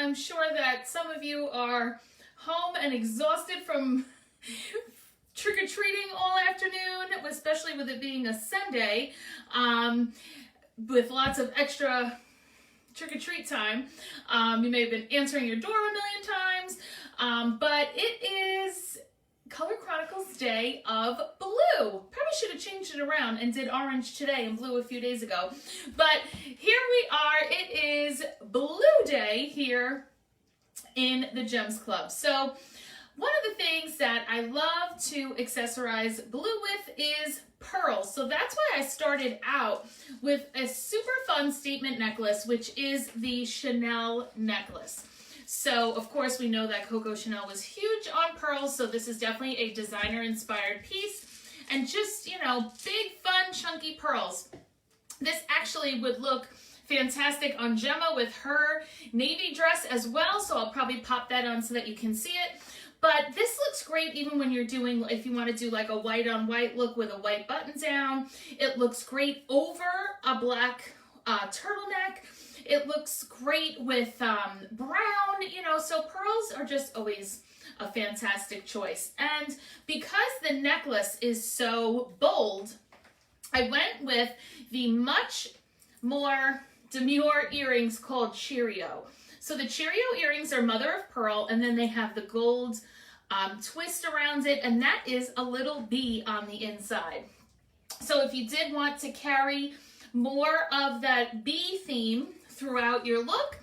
I'm sure that some of you are home and exhausted from trick-or-treating all afternoon, especially with it being a Sunday, with lots of extra trick-or-treat time. You may have been answering your door a million times, but it is Color Chronicles Day of Blue. Probably should have changed it around and did orange today and blue a few days ago. But here we are. It is Blue Day here in the Gems Club. So one of the things that I love to accessorize blue with is pearls. So that's why I started out with a super fun statement necklace, which is the Chanel necklace. So, of course, we know that Coco Chanel was huge on pearls, so this is definitely a designer-inspired piece. And just, you know, big, fun, chunky pearls. This actually would look fantastic on Gemma with her navy dress as well, so I'll probably pop that on so that you can see it. But this looks great even when you're doing, if you want to do like a white on white look with a white button down. It looks great over a black turtleneck. It looks great with brown, you know, so pearls are just always a fantastic choice. And because the necklace is so bold, I went with the much more demure earrings called Cheerio. So the Cheerio earrings are mother of pearl, and then they have the gold twist around it, and that is a little bee on the inside. So if you did want to carry more of that bee theme throughout your look,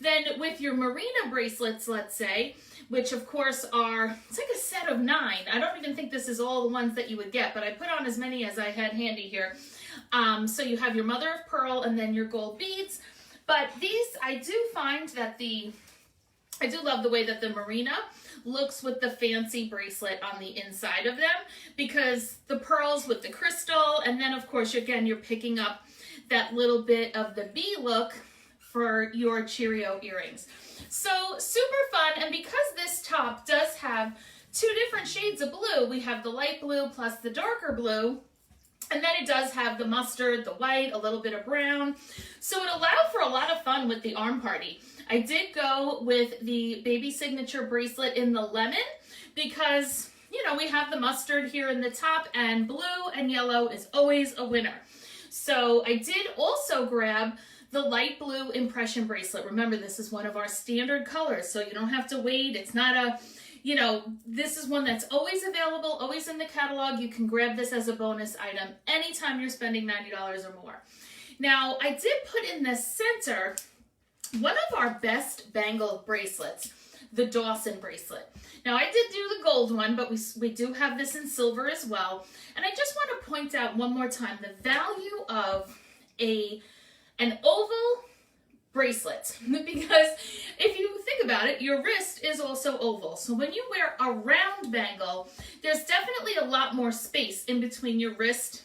then with your Marina bracelets, let's say, which of course are, it's like a set of 9. I don't even think this is all the ones that you would get, but I put on as many as I had handy here. So you have your mother of pearl and then your gold beads. But these, I do find that I do love the way that the Marina looks with the fancy bracelet on the inside of them, because the pearls with the crystal, and then of course, again, you're picking up that little bit of the bee look for your Cheerio earrings. So super fun, and because this top does have 2 different shades of blue, we have the light blue plus the darker blue, and then it does have the mustard, the white, a little bit of brown. So it allowed for a lot of fun with the arm party. I did go with the baby signature bracelet in the lemon because, you know, we have the mustard here in the top, and blue and yellow is always a winner. So I did also grab the light blue impression bracelet. Remember, this is one of our standard colors, so you don't have to wait. It's not a, you know, this is one that's always available, always in the catalog. You can grab this as a bonus item anytime you're spending $90 or more. Now, I did put in the center one of our best bangle bracelets, the Dawson bracelet. Now, I did do the gold one, but we do have this in silver as well. And I just want to point out one more time the value of an oval bracelet, because if you think about it, your wrist is also oval. So when you wear a round bangle, there's definitely a lot more space in between your wrist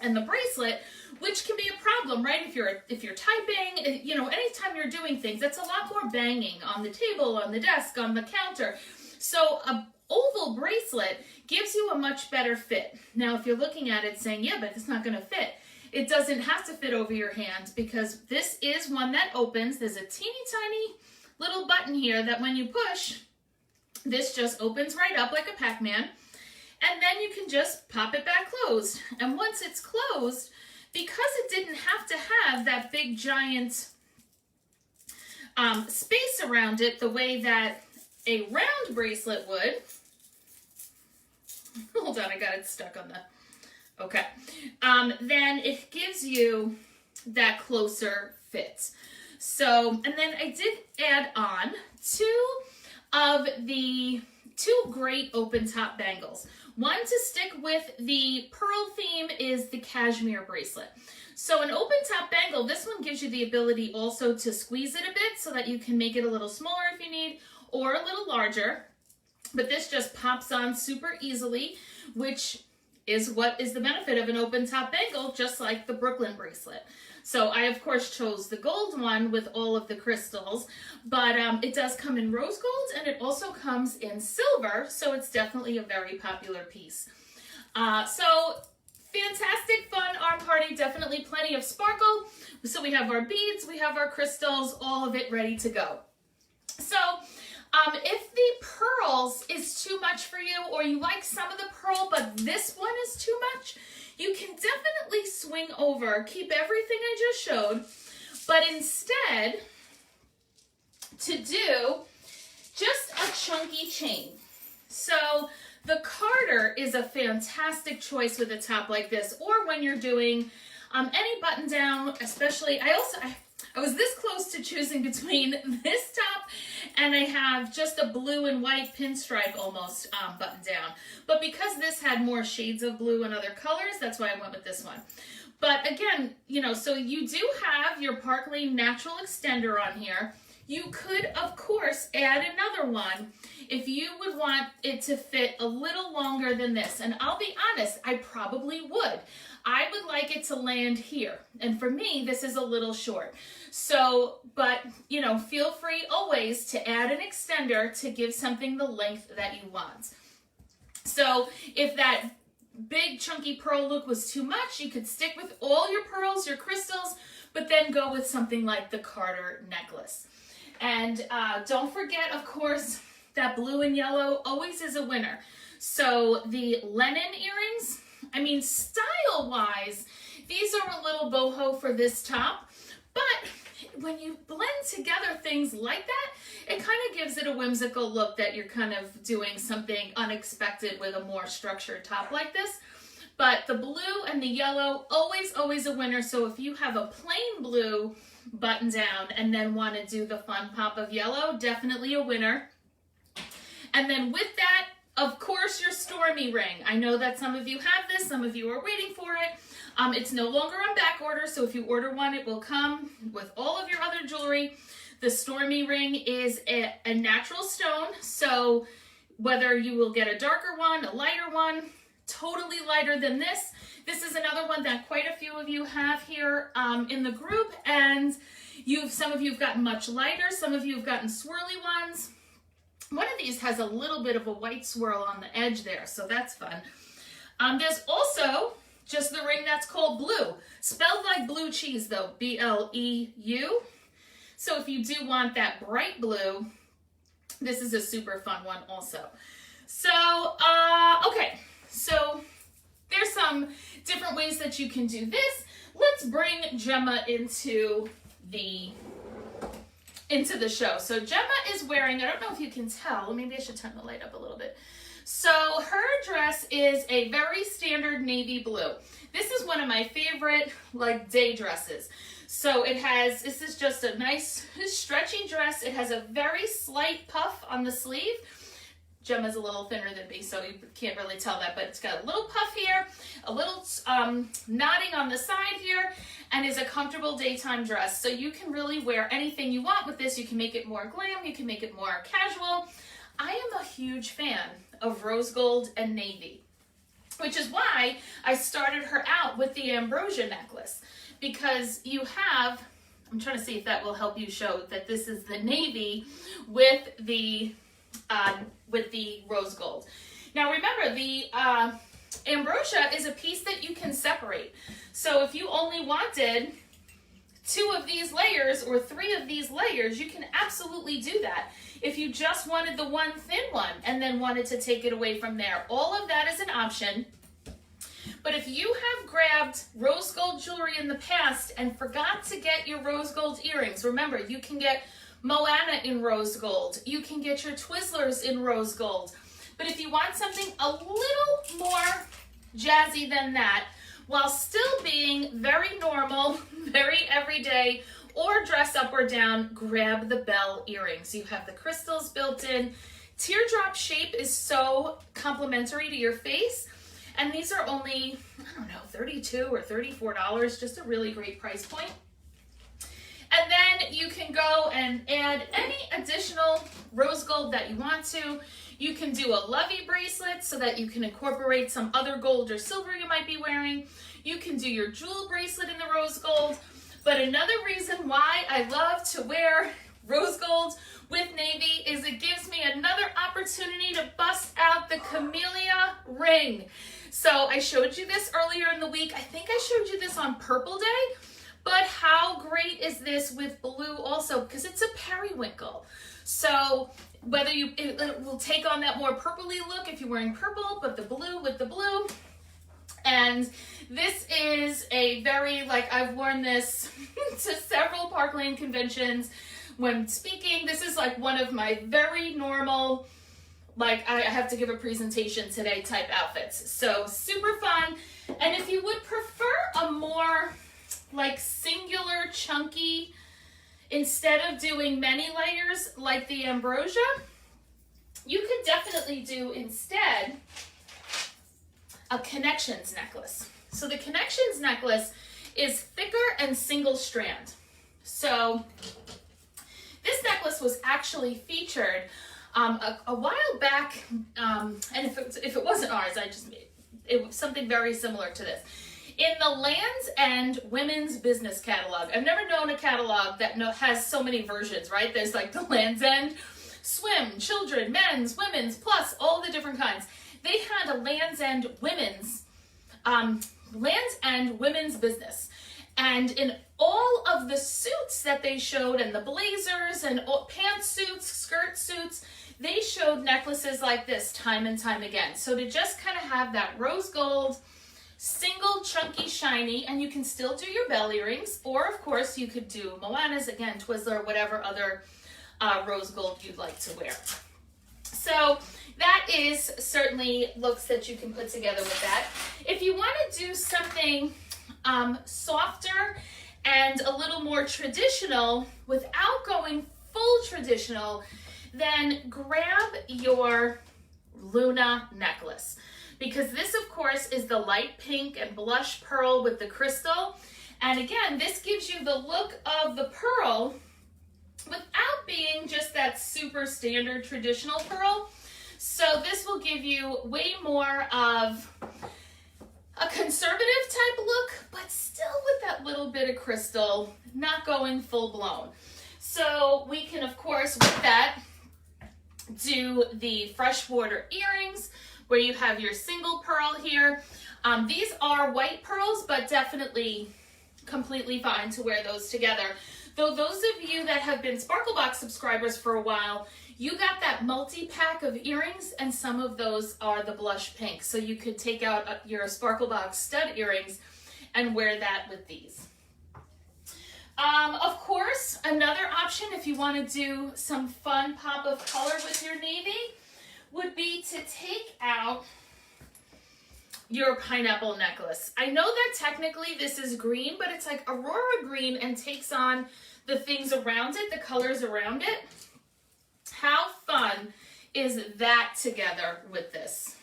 and the bracelet, which can be a problem, right? If you're typing, you know, anytime you're doing things, that's a lot more banging on the table, on the desk, on the counter. So a oval bracelet gives you a much better fit. Now, if you're looking at it saying, yeah, but it's not going to fit, it doesn't have to fit over your hand, because this is one that opens. There's a teeny tiny little button here that when you push, this just opens right up like a Pac-Man. And then you can just pop it back closed. And once it's closed, because it didn't have to have that big giant space around it the way that a round bracelet would. Hold on, I got it stuck on the... Okay. Then it gives you that closer fit. So, and then I did add on 2 great open top bangles. One to stick with the pearl theme is the cashmere bracelet. So an open top bangle, this one gives you the ability also to squeeze it a bit so that you can make it a little smaller if you need, or a little larger. But this just pops on super easily, which is what is the benefit of an open top bangle, just like the Brooklyn bracelet. So I, of course, chose the gold one with all of the crystals, but it does come in rose gold, and it also comes in silver, so it's definitely a very popular piece. So fantastic, fun arm party, definitely plenty of sparkle. So we have our beads, we have our crystals, all of it ready to go. So if the pearls is too much for you, or you like some of the pearl, but this one is too much, you can definitely swing over, keep everything I just showed, but instead to do just a chunky chain. So the Carter is a fantastic choice with a top like this, or when you're doing any button down, especially, I was this close to choosing between this top and I have just a blue and white pinstripe almost button down. But because this had more shades of blue and other colors, that's why I went with this one. But again, you know, so you do have your Park Lane natural extender on here. You could, of course, add another one if you would want it to fit a little longer than this. And I'll be honest, I probably would. I would like it to land here. And for me, this is a little short. So, but, you know, feel free always to add an extender to give something the length that you want. So if that big chunky pearl look was too much, you could stick with all your pearls, your crystals, but then go with something like the Carter necklace. And don't forget, of course, that blue and yellow always is a winner. So the Lennon earrings, I mean, style-wise, these are a little boho for this top, but when you blend together things like that, it kind of gives it a whimsical look that you're kind of doing something unexpected with a more structured top like this. But the blue and the yellow, always a winner. So if you have a plain blue button down and then want to do the fun pop of yellow, definitely a winner. And then with that, of course, your Stormy ring. I know that some of you have this, some of you are waiting for it. It's no longer on back order, so if you order one, it will come with all of your other jewelry. The Stormy ring is a natural stone, so whether you will get a darker one, a lighter one, totally lighter than this. This is another one that quite a few of you have here in the group, and some of you have gotten much lighter, some of you have gotten swirly ones. One of these has a little bit of a white swirl on the edge there, so that's fun. There's also just the ring that's called blue, spelled like blue cheese though, B-L-E-U. So if you do want that bright blue, this is a super fun one also. So, okay, so there's some different ways that you can do this. Let's bring Gemma into the show. So Gemma is wearing, I don't know if you can tell, maybe I should turn the light up a little bit. So her dress is a very standard navy blue. This is one of my favorite like day dresses. So this is just a nice stretchy dress. It has a very slight puff on the sleeve. Gemma's a little thinner than me, so you can't really tell that, but it's got a little puff here, a little knotting on the side here, and is a comfortable daytime dress. So you can really wear anything you want with this. You can make it more glam, you can make it more casual. I am a huge fan of rose gold and navy, which is why I started her out with the ambrosia necklace, because you have, I'm trying to see if that will help you show that this is the navy with the rose gold. Now remember, the ambrosia is a piece that you can separate. So if you only wanted 2 of these layers or 3 of these layers, you can absolutely do that. If you just wanted the one thin one and then wanted to take it away from there, all of that is an option. But if you have grabbed rose gold jewelry in the past and forgot to get your rose gold earrings, remember, you can get Moana in rose gold. You can get your Twizzlers in rose gold. But if you want something a little more jazzy than that, while still being very normal, very everyday, or dress up or down, grab the bell earrings. You have the crystals built in. Teardrop shape is so complimentary to your face. And these are only, I don't know, $32 or $34, just a really great price point. And then you can go and add any additional rose gold that you want to. You can do a lovey bracelet so that you can incorporate some other gold or silver you might be wearing. You can do your jewel bracelet in the rose gold. But another reason why I love to wear rose gold with navy is it gives me another opportunity to bust out the camellia ring. So I showed you this earlier in the week. I think I showed you this on Purple Day. But how great is this with blue also? Because it's a periwinkle. So whether it will take on that more purpley look if you're wearing purple, but the blue with the blue. And this is a very, like, I've worn this to several Park Lane conventions when speaking. This is like one of my very normal, like, I have to give a presentation today type outfits. So super fun. And if you would prefer a more like singular chunky, instead of doing many layers like the ambrosia, you could definitely do instead a connections necklace. So the connections necklace is thicker and single strand. So this necklace was actually featured a while back, and if it wasn't ours, it was something very similar to this. In the Land's End Women's Business Catalog. I've never known a catalog that has so many versions, right? There's like the Land's End, swim, children, men's, women's, plus all the different kinds. They had a Land's End Women's Business. And in all of the suits that they showed, and the blazers and pantsuits, skirt suits, they showed necklaces like this time and time again. So to just kind of have that rose gold, single, chunky, shiny, and you can still do your bell earrings, or of course you could do Moana's, again, Twizzler, whatever other rose gold you'd like to wear. So that is certainly looks that you can put together with that. If you want to do something softer and a little more traditional without going full traditional, then grab your Luna necklace. Because this, of course, is the light pink and blush pearl with the crystal. And again, this gives you the look of the pearl without being just that super standard traditional pearl. So this will give you way more of a conservative type look, but still with that little bit of crystal, not going full blown. So we can, of course, with that, do the freshwater earrings, where you have your single pearl here. These are white pearls, but definitely completely fine to wear those together. Though those of you that have been Sparkle Box subscribers for a while, you got that multi-pack of earrings, and some of those are the blush pink. So you could take out your Sparkle Box stud earrings and wear that with these. Of course, another option if you want to do some fun pop of color with your navy would be to take out your pineapple necklace. I know that technically this is green, but it's like Aurora green and takes on the things around it, the colors around it. How fun is that together with this?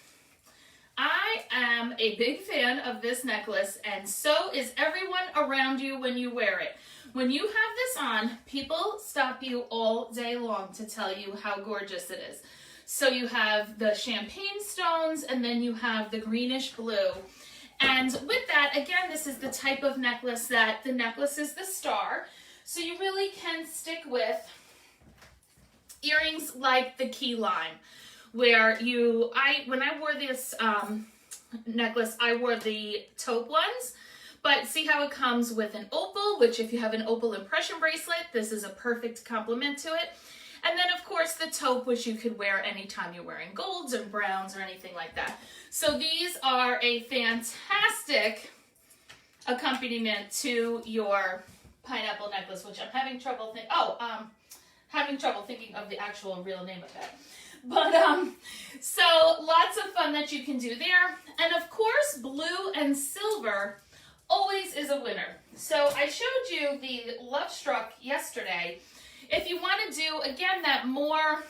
I am a big fan of this necklace, and so is everyone around you when you wear it. When you have this on, people stop you all day long to tell you how gorgeous it is. So you have the champagne stones, and then you have the greenish blue. And with that, again, this is the type of necklace that the necklace is the star. So you really can stick with earrings like the key lime, where when I wore this necklace, I wore the taupe ones. But see how it comes with an opal, which if you have an opal impression bracelet, this is a perfect complement to it. And then, of course, the taupe, which you could wear anytime you're wearing golds or browns or anything like that. So these are a fantastic accompaniment to your pineapple necklace, which I'm having trouble thinking of the actual real name of that. But, so lots of fun that you can do there. And, of course, blue and silver always is a winner. So I showed you the Love Struck yesterday. If you want to do, again, that more,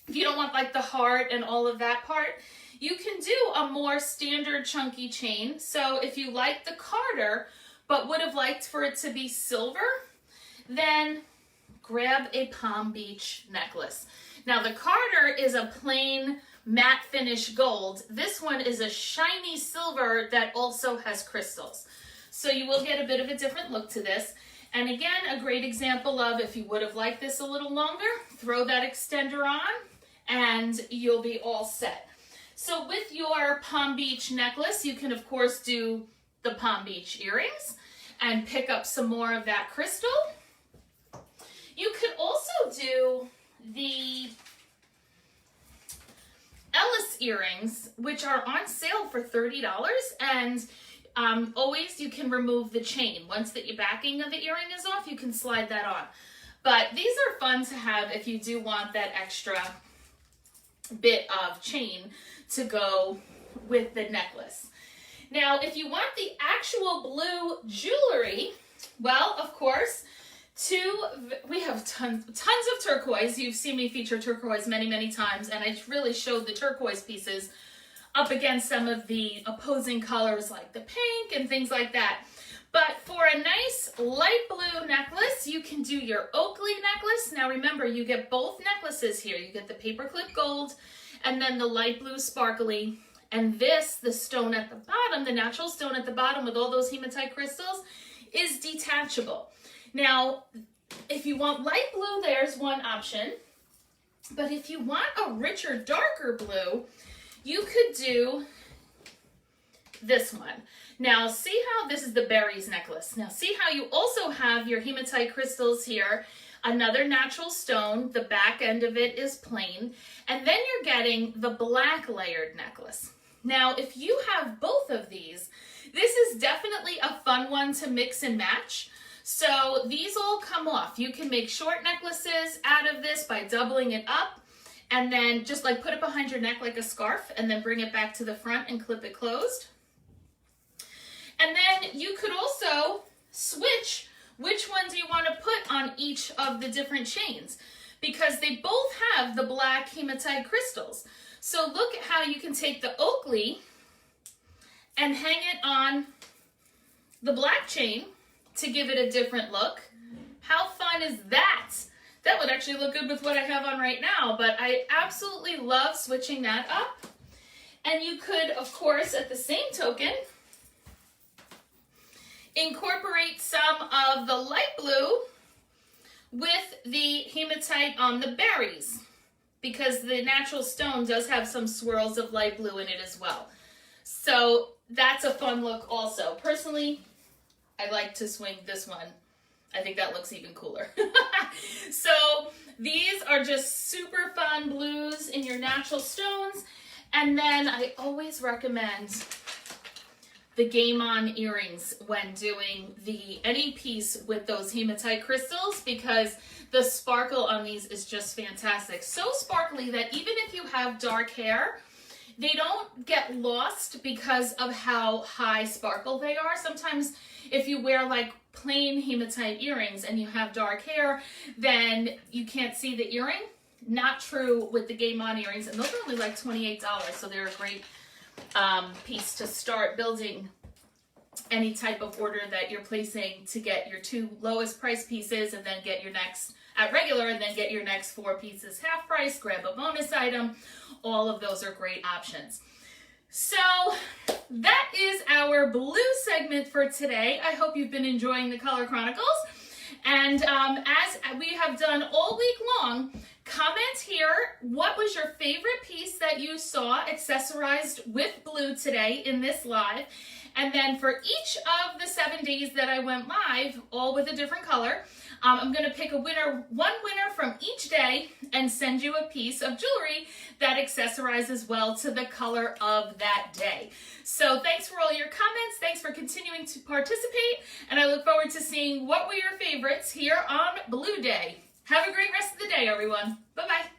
if you don't want like the heart and all of that part, you can do a more standard chunky chain. So if you like the Carter, but would have liked for it to be silver, then grab a Palm Beach necklace. Now the Carter is a plain matte finish gold. This one is a shiny silver that also has crystals. So you will get a bit of a different look to this. And again, a great example of if you would have liked this a little longer, throw that extender on and you'll be all set. So with your Palm Beach necklace, you can of course do the Palm Beach earrings. and pick up some more of that crystal. You could also do the Ellis earrings, which are on sale for $30, and always you can remove the chain. Once the backing of the earring is off, you can slide that on. But these are fun to have if you do want that extra bit of chain to go with the necklace. Now, if you want the actual blue jewelry, well, of course, we have tons of turquoise. You've seen me feature turquoise many, many times, and I really showed the turquoise pieces up against some of the opposing colors like the pink and things like that. But for a nice light blue necklace, you can do your Oakley necklace. Now remember, you get both necklaces here. You get the paperclip gold and then the light blue sparkly. And this, the stone at the bottom, the natural stone at the bottom with all those hematite crystals, is detachable. Now, if you want light blue, there's one option. But if you want a richer, darker blue, you could do this one. Now, see how this is the berries necklace. Now, see how you also have your hematite crystals here, another natural stone, the back end of it is plain, and then you're getting the black layered necklace. Now, if you have both of these, this is definitely a fun one to mix and match. So these all come off. You can make short necklaces out of this by doubling it up and then just like put it behind your neck like a scarf and then bring it back to the front and clip it closed. And then you could also switch which one do you want to put on each of the different chains, because they both have the black hematite crystals. So look at how you can take the Oakley and hang it on the black chain to give it a different look. How fun is that? That would actually look good with what I have on right now, but I absolutely love switching that up. And you could, of course, at the same token, incorporate some of the light blue with the hematite on the berries, because the natural stone does have some swirls of light blue in it as well. So that's a fun look also. Personally, I like to swing this one. I think that looks even cooler. So these are just super fun blues in your natural stones. And then I always recommend the Game On earrings when doing any piece with those hematite crystals, because the sparkle on these is just fantastic. So sparkly that even if you have dark hair, they don't get lost because of how high sparkle they are. Sometimes if you wear like plain hematite earrings and you have dark hair, then you can't see the earring. Not true with the Game On earrings, and those are only like $28, so they're a great piece to start building any type of order that you're placing to get your 2 lowest price pieces and then get your next at regular and then get your next 4 pieces half price, grab a bonus item. All of those are great options. So that is our blue segment for today. I hope you've been enjoying the Color Chronicles. And as we have done all week long, comment here, what was your favorite piece that you saw accessorized with blue today in this live? And then for each of the 7 days that I went live, all with a different color, I'm going to pick one winner from each day and send you a piece of jewelry that accessorizes well to the color of that day. So thanks for all your comments. Thanks for continuing to participate. And I look forward to seeing what were your favorites here on Blue Day. Have a great rest of the day, everyone. Bye-bye.